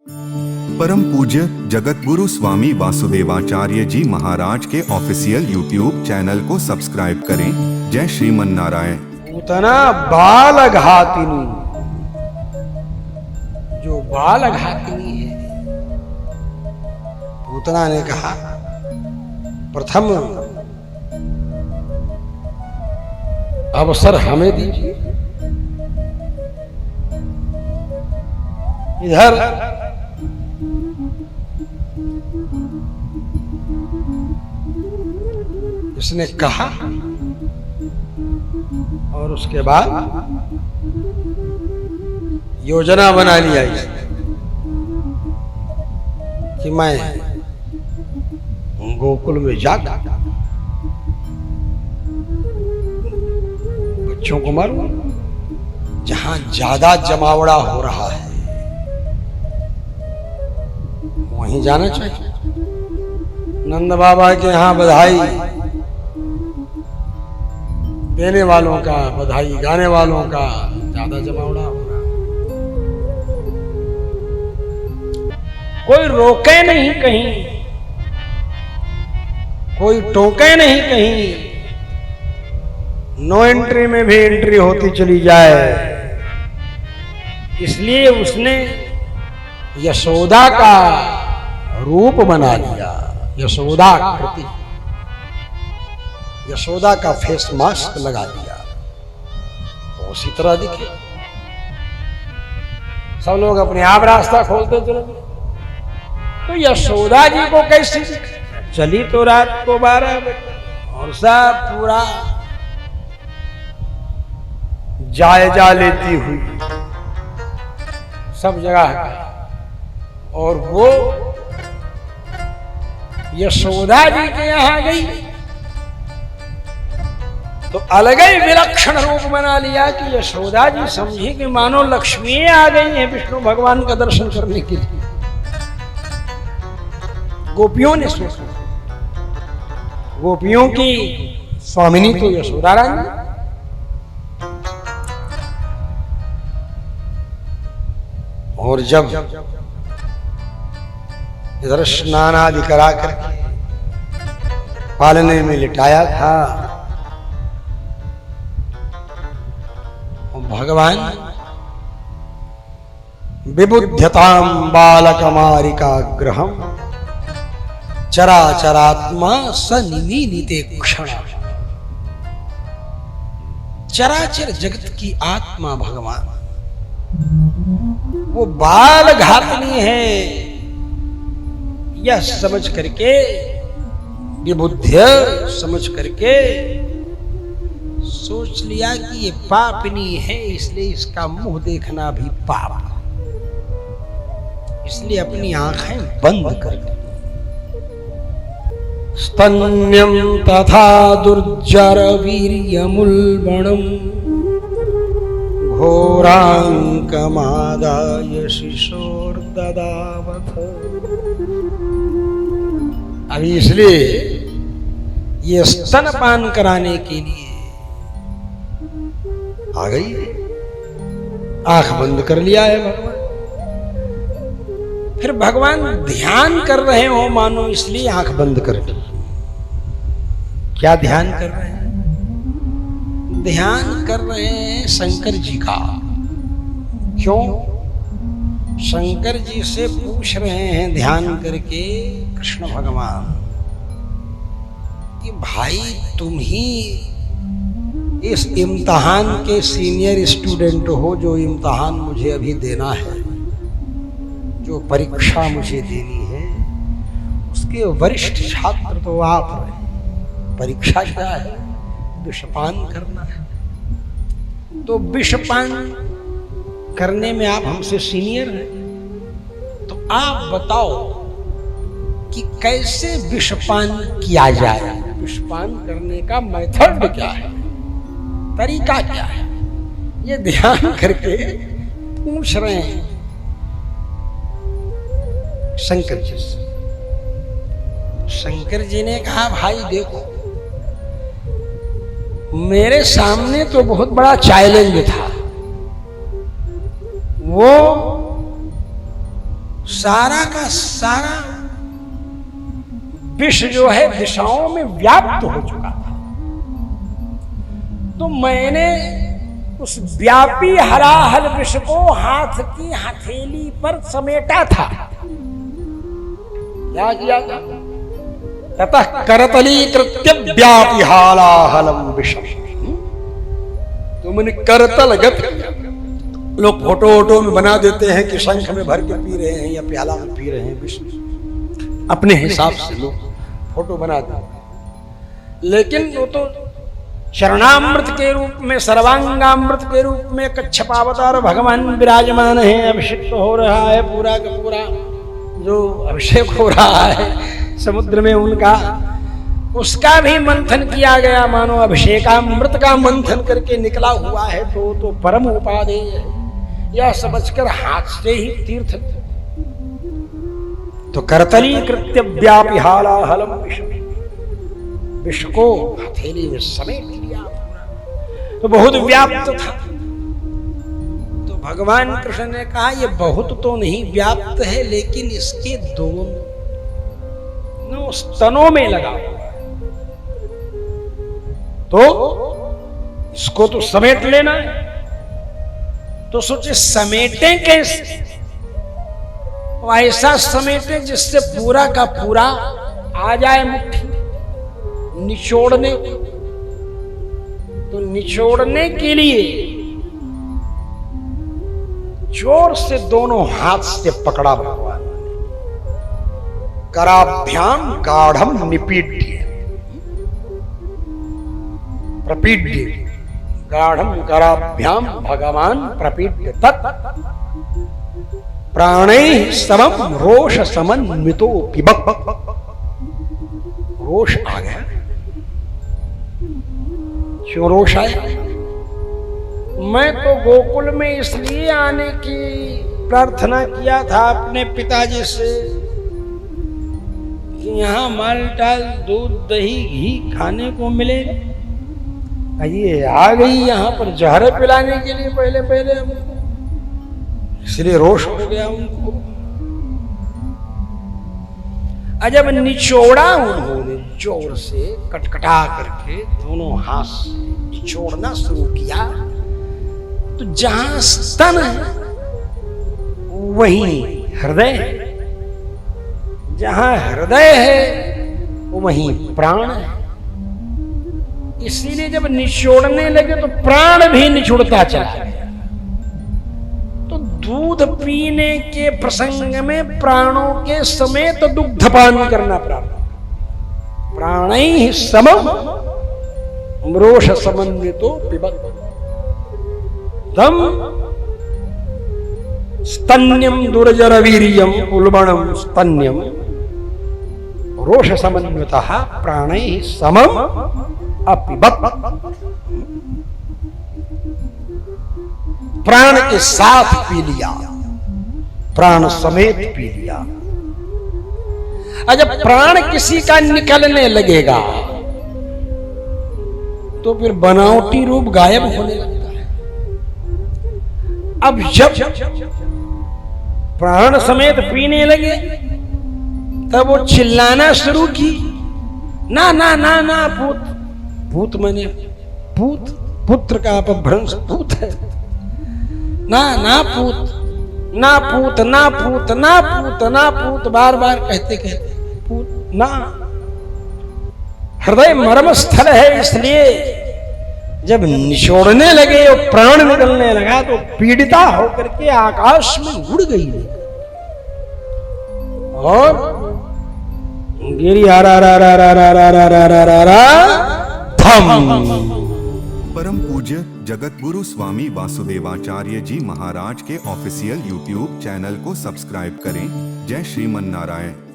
परम पूज्य जगतगुरु स्वामी वासुदेवाचार्य जी महाराज के ऑफिशियल यूट्यूब चैनल को सब्सक्राइब करें। जय श्रीमन नारायण। पूतना बाल घातिनी, जो बाल घातिनी है, पूतना ने कहा प्रथम अवसर हमें दीजिए। इधर इसने कहा और उसके बाद योजना बना लिया इसने कि मैं गोकुल में जाकर बच्चों को मारूं, जहां ज्यादा जमावड़ा हो रहा है वहीं जाना चाहिए। नंद बाबा के यहाँ बधाई देने वालों का, बधाई गाने वालों का ज्यादा जमावड़ा हो रहा। कोई रोके नहीं कहीं, कोई टोके नहीं कहीं, नो एंट्री में भी एंट्री होती चली जाए। इसलिए उसने यशोदा का रूप बना लिया, यशोदा कृति, यशोदा का फेस मास्क लगा दिया, तो उसी तरह दिखे। सब लोग अपने आप रास्ता खोलते चले, तो यशोदा जी को कैसी चली तो रात को 12 बजे और सब पूरा जायजा लेती हुई सब जगह का, और वो यशोदा जी के यहां गई तो अलग ही विलक्षण रूप बना लिया कि यशोदा जी समझी कि मानो लक्ष्मी आ गई हैं विष्णु भगवान का दर्शन करने के लिए। गोपियों ने सोचा, गोपियों की स्वामिनी तो यशोदा रानी, और जब इधर स्नान आदि करा करके पालने में लिटाया था, भगवान विबुध्यताम बालकमारिकाग्रहम चराचरात्मा सनिमीलिते क्षण। चराचर जगत की आत्मा भगवान वो बाल घातनी है, यह समझ करके, विबुद्ध समझ करके सोच लिया कि ये पापनी है, इसलिए इसका मुंह देखना भी पाप, इसलिए अपनी आंखें बंद कर दी। स्तन्यम तथा दुर्जर वीर्यमुल्बणम घोरांकमादाय शिशोर्ददावथ। अभी इसलिए ये स्तनपान कराने के लिए आ गई, आंख बंद कर लिया है भगवान। फिर भगवान ध्यान कर रहे हो मानो, इसलिए आंख बंद कर ली। क्या ध्यान कर रहे हैं? ध्यान कर रहे हैं शंकर जी का। क्यों? शंकर जी से पूछ रहे हैं ध्यान करके कृष्ण भगवान कि भाई तुम ही इस इम्तहान के सीनियर स्टूडेंट हो, जो इम्तहान मुझे अभी देना है, जो परीक्षा मुझे देनी है, उसके वरिष्ठ छात्र तो आप रहे। परीक्षा क्या है? विषपान करना है। तो विषपान करने में आप हमसे सीनियर हैं, तो आप बताओ कि कैसे विषपान किया जाए, विषपान करने का मेथड क्या है, तरीका क्या है, ये ध्यान करके पूछ रहे हैं शंकर जी से। शंकर जी ने कहा भाई देखो, मेरे सामने तो बहुत बड़ा चैलेंज था, वो सारा का सारा विष जो है दिशाओं में व्याप्त हो चुका था। तो मैंने उस व्यापी हलाहल विष को हाथ की हथेली पर समेटा था। क्या किया था? ततः करतलीकृत्य व्यापी हलाहलम विषम। तो मैंने करतलगत, लोग फोटो वोटो में बना देते हैं कि शंख में भर के पी रहे हैं या प्याला में पी रहे हैं विष, अपने हिसाब से लोग फोटो बना देते हैं। लेकिन वो तो चरणामृत के रूप में, सर्वांगामृत के रूप में कच्छपावतार भगवान विराजमान है, अभिषेक हो रहा है, पूरा का पूरा जो अभिषेक हो रहा है समुद्र में उनका, उसका भी मंथन किया गया, मानो अभिषेकामृत का मंथन करके निकला हुआ है। तो परम उपादेय है, यह समझकर हाथ से ही तीर्थ। तो करतलीकृत्य व्यापी हलाहलम विषम, विष को हथेली में समेट लिया, तो बहुत व्याप्त था। तो भगवान कृष्ण ने कहा ये बहुत तो नहीं व्याप्त है, लेकिन इसके दोनों स्तनों में लगा हुआ है, तो इसको तो समेट लेना है। तो सोचे समेटे कैसे? ऐसा समेटे जिससे पूरा का पूरा आ जाए मुट्ठी, निचोड़ने। तो निचोड़ने के लिए जोर से दोनों हाथ से पकड़ा भगवान ने, कराभ्याम गाढ़म निपीड्य, प्रपीड्य, गाढ़म कराभ्याम भगवान प्रपीड्य तत् प्राणैः समम रोष समन्वितो पिबक। रोष आ गया। क्यों रोष आया? मैं तो गोकुल में इसलिए आने की प्रार्थना किया था अपने पिताजी से कि यहाँ मालटाल दूध दही घी खाने को मिलेगा। ये आ गई यहाँ पर जहर पिलाने के लिए पहले पहले हमको, इसलिए रोष हो गया उनको। जब निचोड़ा उन्होंने जोर से कटकटा करके दोनों हाथ से निचोड़ना शुरू किया, तो जहां स्तन है वहीं हृदय है, जहां हृदय है वहीं प्राण है। इसीलिए जब निचोड़ने लगे तो प्राण भी निचोड़ता चला गया। तो दूध पीने के प्रसंग में प्राणों के समेत दुग्धपान करना प्रारंभ। प्राणैः समम रोष समन्वितो पिबत तम स्तन्यम दुर्जर वीर्यम उल्बणम स्तन्यम रोष समन्वितः प्राणैः समम अपिबत। प्राण के साथ पी लिया, प्राण समेत पी लिया। जब प्राण किसी का निकलने लगेगा तो फिर बनावटी रूप गायब होने लगता है। अब जब प्राण समेत पीने लगे तब वो चिल्लाना शुरू की, ना ना ना ना पूत, पूत मैंने पूत, पुत्र का अपभ्रंश पूत है, ना ना पूत, ना पूत, ना पूत, ना पूत, ना पूत, बार बार कहते कहते पूत ना। हृदय मर्म स्थल है, इसलिए जब निचोड़ने लगे और प्राण निकलने लगा तो पीड़िता होकर के आकाश में उड़ गई और गिरी परम पूज्य जगत गुरु स्वामी वासुदेवाचार्य जी महाराज के ऑफिशियल यूट्यूब चैनल को सब्सक्राइब करें। जय श्रीमन नारायण।